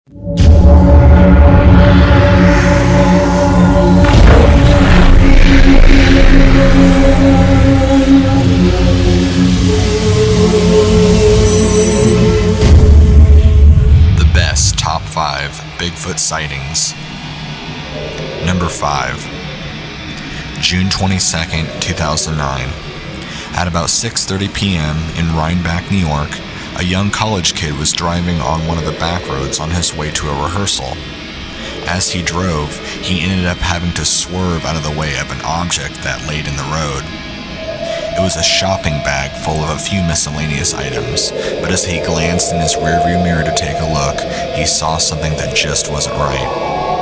The best top 5 Bigfoot sightings. Number 5. June 22nd, 2009. At about 6:30 p.m. in Rhinebeck, New York, a young college kid was driving on one of the back roads on his way to a rehearsal. As he drove, he ended up having to swerve out of the way of an object that laid in the road. It was a shopping bag full of a few miscellaneous items, but as he glanced in his rearview mirror to take a look, he saw something that just wasn't right.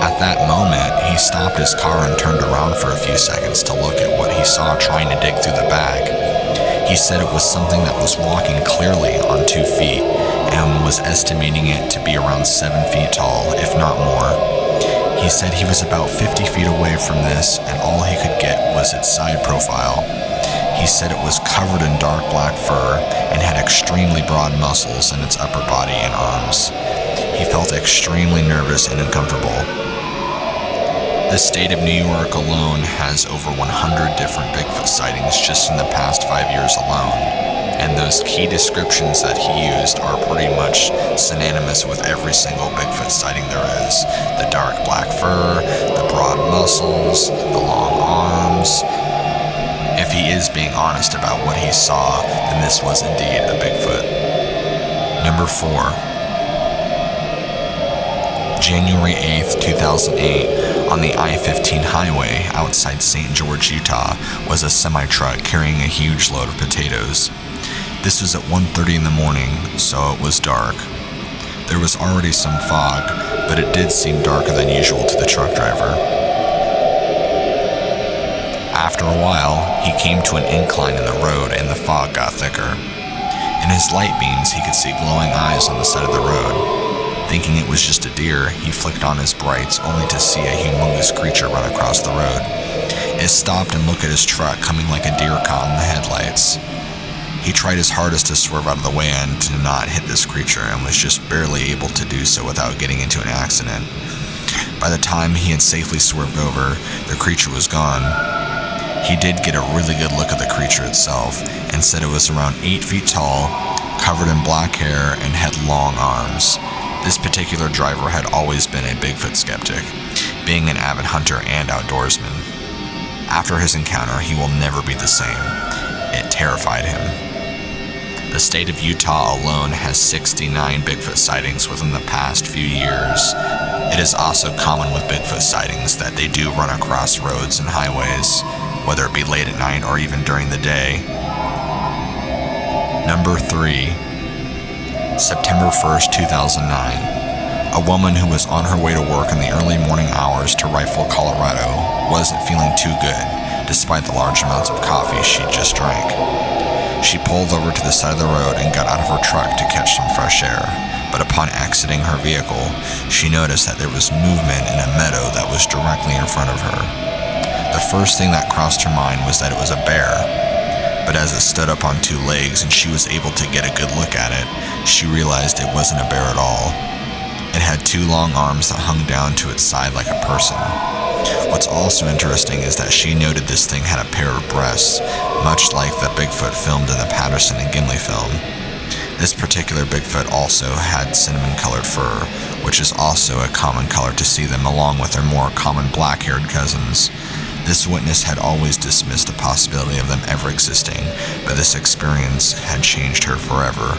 At that moment, he stopped his car and turned around for a few seconds to look at what he saw trying to dig through the bag. He said it was something that was walking clearly on 2 feet and was estimating it to be around 7 feet tall, if not more. He said he was about 50 feet away from this and all he could get was its side profile. He said it was covered in dark black fur and had extremely broad muscles in its upper body and arms. He felt extremely nervous and uncomfortable. The state of New York alone has over 100 different Bigfoot sightings just in the past 5 years alone, and those key descriptions that he used are pretty much synonymous with every single Bigfoot sighting there is. The dark black fur, the broad muscles, the long arms. If he is being honest about what he saw, then this was indeed a Bigfoot. Number 4. January 8th, 2008, on the I-15 highway outside St. George, Utah, was a semi-truck carrying a huge load of potatoes. This was at 1:30 in the morning, so it was dark. There was already some fog, but it did seem darker than usual to the truck driver. After a while, he came to an incline in the road and the fog got thicker. In his light beams, he could see glowing eyes on the side of the road. Thinking it was just a deer, he flicked on his brights only to see a humongous creature run across the road. It stopped and looked at his truck coming like a deer caught in the headlights. He tried his hardest to swerve out of the way and to not hit this creature and was just barely able to do so without getting into an accident. By the time he had safely swerved over, the creature was gone. He did get a really good look at the creature itself and said it was around 8 feet tall, covered in black hair, and had long arms. This particular driver had always been a Bigfoot skeptic, being an avid hunter and outdoorsman. After his encounter, he will never be the same. It terrified him. The state of Utah alone has 69 Bigfoot sightings within the past few years. It is also common with Bigfoot sightings that they do run across roads and highways, whether it be late at night or even during the day. Number 3. September 1st, 2009. A woman who was on her way to work in the early morning hours to Rifle, Colorado, wasn't feeling too good, despite the large amounts of coffee she just drank. She pulled over to the side of the road and got out of her truck to catch some fresh air, but upon exiting her vehicle, she noticed that there was movement in a meadow that was directly in front of her. The first thing that crossed her mind was that it was a bear, but as it stood up on 2 legs and she was able to get a good look at it, she realized it wasn't a bear at all. It had 2 long arms that hung down to its side like a person. What's also interesting is that she noted this thing had a pair of breasts, much like the Bigfoot filmed in the Patterson and Gimli film. This particular Bigfoot also had cinnamon-colored fur, which is also a common color to see them along with their more common black-haired cousins. This witness had always dismissed the possibility of them ever existing, but this experience had changed her forever.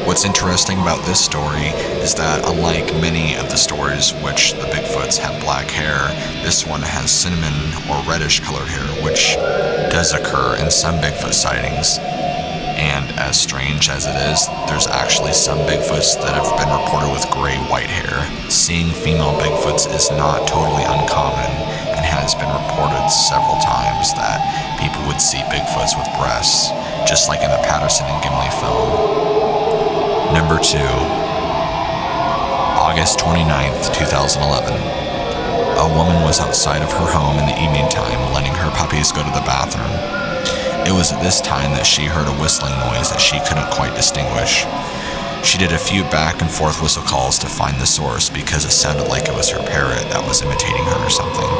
What's interesting about this story is that unlike many of the stories which the Bigfoots have black hair, this one has cinnamon or reddish colored hair, which does occur in some Bigfoot sightings. And as strange as it is, there's actually some Bigfoots that have been reported with gray-white hair. Seeing female Bigfoots is not totally uncommon and has been reported several times that people would see Bigfoots with breasts, just like in the Patterson and Gimli film. Number 2. August 29th, 2011. A woman was outside of her home in the evening time letting her puppies go to the bathroom. It was at this time that she heard a whistling noise that she couldn't quite distinguish. She did a few back and forth whistle calls to find the source because it sounded like it was her parrot that was imitating her or something.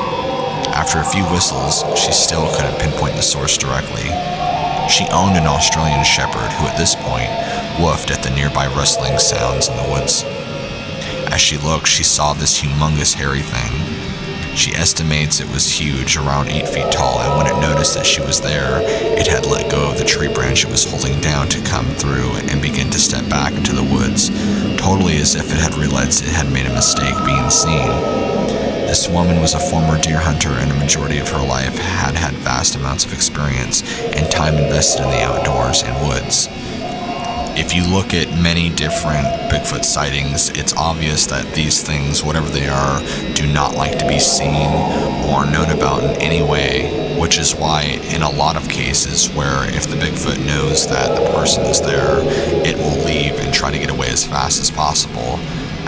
After a few whistles, she still couldn't pinpoint the source directly. She owned an Australian shepherd who at this point woofed at the nearby rustling sounds in the woods. As she looked, she saw this humongous hairy thing. She estimates it was huge, around 8 feet tall, and when it noticed that she was there, it had let go of the tree branch it was holding down to come through and begin to step back into the woods, totally as if it had realized it had made a mistake being seen. This woman was a former deer hunter, and a majority of her life had had vast amounts of experience and time invested in the outdoors and woods. If you look at many different Bigfoot sightings, it's obvious that these things, whatever they are, do not like to be seen or known about in any way, which is why in a lot of cases where if the Bigfoot knows that the person is there, it will leave and try to get away as fast as possible,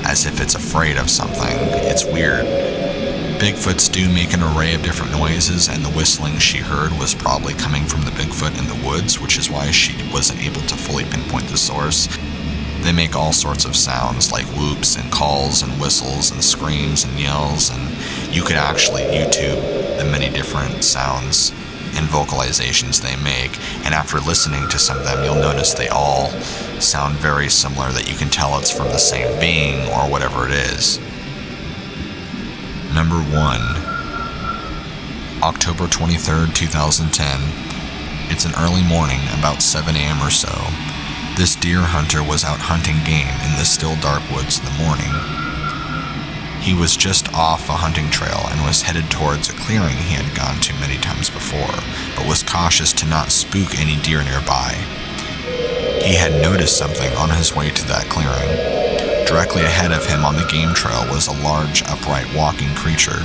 as if it's afraid of something. It's weird. Bigfoots do make an array of different noises, and the whistling she heard was probably coming from the Bigfoot in the woods, which is why she wasn't able to fully pinpoint the source. They make all sorts of sounds like whoops and calls and whistles and screams and yells, and you could actually YouTube the many different sounds and vocalizations they make, and after listening to some of them, you'll notice they all sound very similar, that you can tell it's from the same being or whatever it is. Number 1, October 23rd, 2010. It's an early morning, about 7 a.m. or so. This deer hunter was out hunting game in the still dark woods in the morning. He was just off a hunting trail and was headed towards a clearing he had gone to many times before, but was cautious to not spook any deer nearby. He had noticed something on his way to that clearing. Directly ahead of him on the game trail was a large, upright walking creature.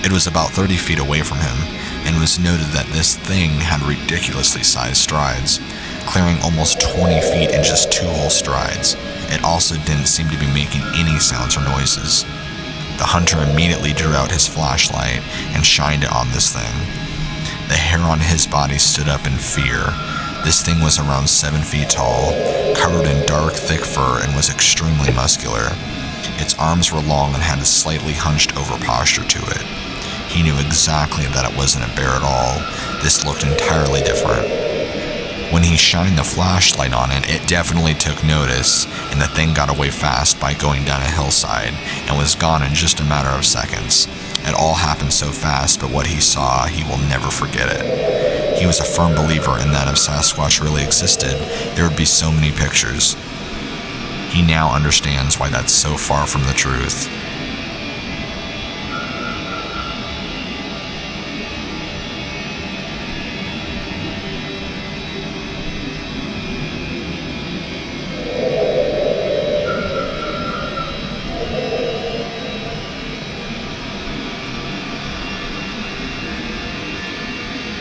It was about 30 feet away from him, and was noted that this thing had ridiculously sized strides, clearing almost 20 feet in just 2 whole strides. It also didn't seem to be making any sounds or noises. The hunter immediately drew out his flashlight and shined it on this thing. The hair on his body stood up in fear. This thing was around 7 feet tall, covered in dark, thick fur, and was extremely muscular. Its arms were long and had a slightly hunched over posture to it. He knew exactly that it wasn't a bear at all. This looked entirely different. When he shined the flashlight on it, it definitely took notice, and the thing got away fast by going down a hillside, and was gone in just a matter of seconds. It all happened so fast, but what he saw, he will never forget it. He was a firm believer in that if Sasquatch really existed, there would be so many pictures. He now understands why that's so far from the truth.